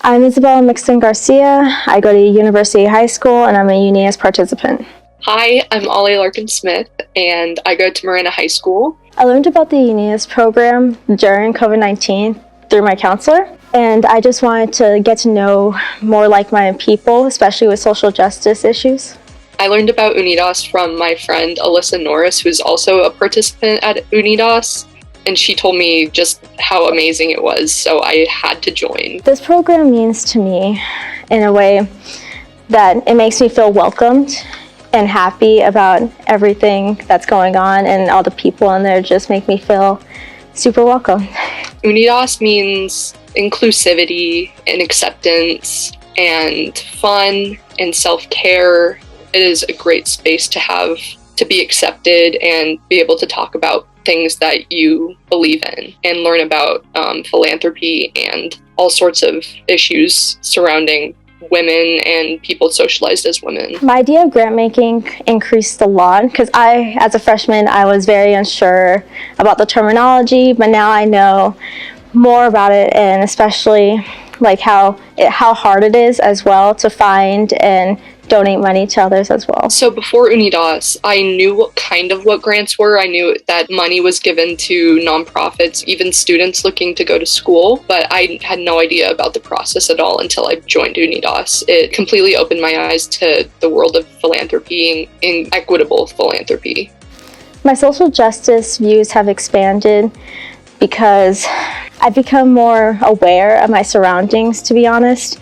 I'm Isabella Garcia. I go to University High School and I'm a Unidas participant. Hi, I'm Ollie Larkin-Smith and I go to Marina High School. I learned about the Unidas program during COVID-19 through my counselor, and I just wanted to get to know more like-minded people, especially with social justice issues. I learned about Unidas from my friend Alyssa Norris, who's also a participant at Unidas, and she told me just how amazing it was, so I had to join. This program means to me in a way that it makes me feel welcomed and happy about everything that's going on, and all the people in there just make me feel super welcome. Unidas means inclusivity and acceptance and fun and self-care. It is a great space to have, to be accepted and be able to talk about things that you believe in and learn about philanthropy and all sorts of issues surrounding women and people socialized as women. My idea of grant making increased a lot because as a freshman, I was very unsure about the terminology, but now I know more about it, and especially like how hard it is as well to find and donate money to others as well. So before Unidas, I knew what grants were. I knew that money was given to nonprofits, even students looking to go to school, but I had no idea about the process at all until I joined Unidas. It completely opened my eyes to the world of philanthropy and equitable philanthropy. My social justice views have expanded because I've become more aware of my surroundings, to be honest.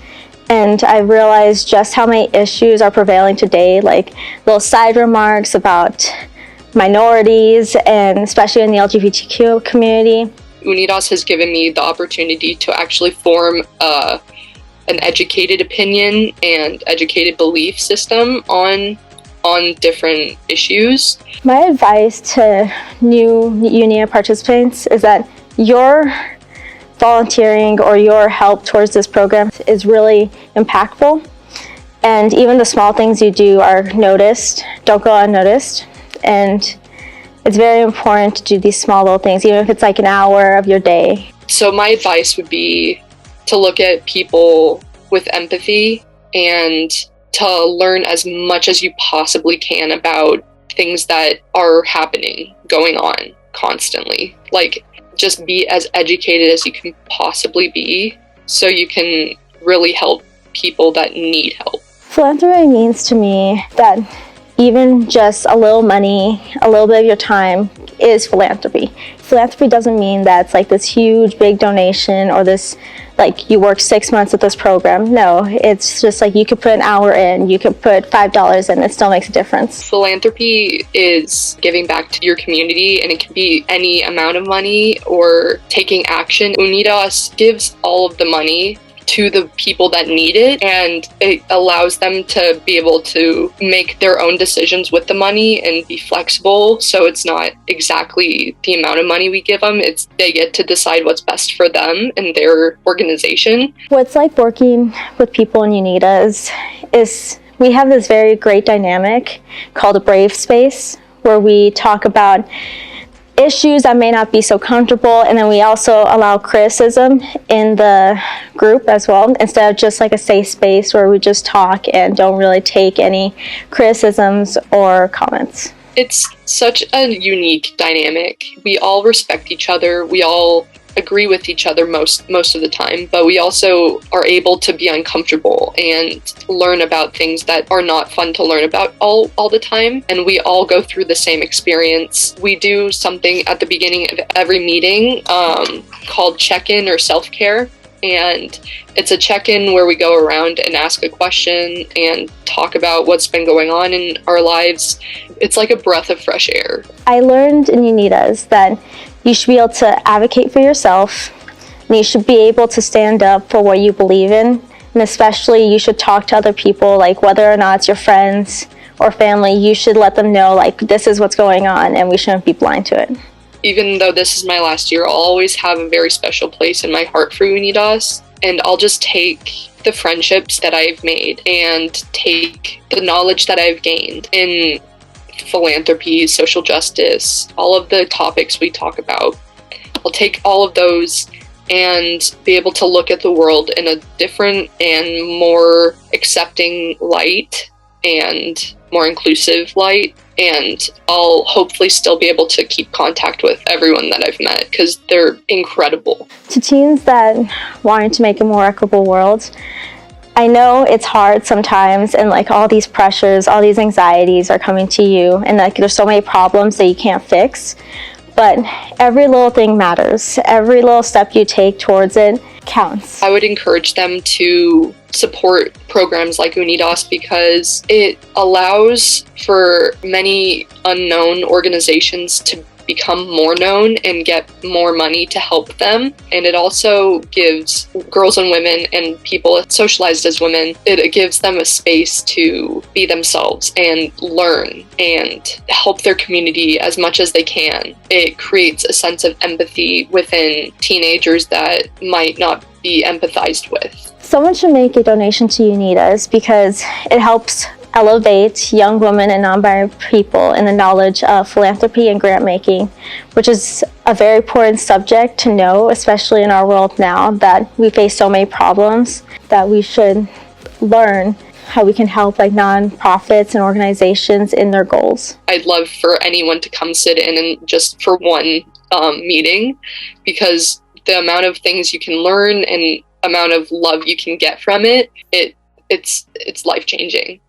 And I realized just how many issues are prevailing today, like little side remarks about minorities, and especially in the LGBTQ community. Unidas has given me the opportunity to actually form an educated opinion and educated belief system on different issues. My advice to new UNIA participants is that your volunteering or your help towards this program is really impactful, and even the small things you do are noticed, don't go unnoticed, and it's very important to do these small little things, even if it's like an hour of your day. So my advice would be to look at people with empathy and to learn as much as you possibly can about things that are happening, going on constantly. Like, just be as educated as you can possibly be so you can really help people that need help. Philanthropy means to me that even just a little money, a little bit of your time is philanthropy. Philanthropy doesn't mean that it's like this huge big donation or this like you work 6 months at this program. No, it's just like you could put an hour in, you could put $5 in, it still makes a difference. Philanthropy is giving back to your community, and it can be any amount of money or taking action. Unidas gives all of the money to the people that need it, and it allows them to be able to make their own decisions with the money and be flexible. So it's not exactly the amount of money we give them, it's they get to decide what's best for them and their organization. What's like working with people in Unidas is we have this very great dynamic called a brave space, where we talk about issues that may not be so comfortable, and then we also allow criticism in the group as well, instead of just like a safe space where we just talk and don't really take any criticisms or comments. It's such a unique dynamic. We all respect each other, we all agree with each other most of the time, but we also are able to be uncomfortable and learn about things that are not fun to learn about all the time, and we all go through the same experience. We do something at the beginning of every meeting called check-in or self-care, and it's a check-in where we go around and ask a question and talk about what's been going on in our lives. It's like a breath of fresh air. I learned in Unidas that you should be able to advocate for yourself, and you should be able to stand up for what you believe in, and especially you should talk to other people, like whether or not it's your friends or family, you should let them know like this is what's going on and we shouldn't be blind to it. Even though this is my last year, I'll always have a very special place in my heart for Unidas, and I'll just take the friendships that I've made and take the knowledge that I've gained in philanthropy, social justice, all of the topics we talk about. I'll take all of those and be able to look at the world in a different and more accepting light and more inclusive light. And I'll hopefully still be able to keep contact with everyone that I've met because they're incredible. To teens that wanting to make a more equitable world, I know it's hard sometimes, and like all these pressures, all these anxieties are coming to you, and like there's so many problems that you can't fix, but every little thing matters. Every little step you take towards it counts. I would encourage them to support programs like Unidas because it allows for many unknown organizations to become more known and get more money to help them. And it also gives girls and women and people socialized as women, it gives them a space to be themselves and learn and help their community as much as they can. It creates a sense of empathy within teenagers that might not be empathized with. Someone should make a donation to Unidas because it helps elevate young women and non-binary people in the knowledge of philanthropy and grant making, which is a very important subject to know, especially in our world now that we face so many problems, that we should learn how we can help like nonprofits and organizations in their goals. I'd love for anyone to come sit in and just for one meeting, because the amount of things you can learn and amount of love you can get from it, it's life-changing.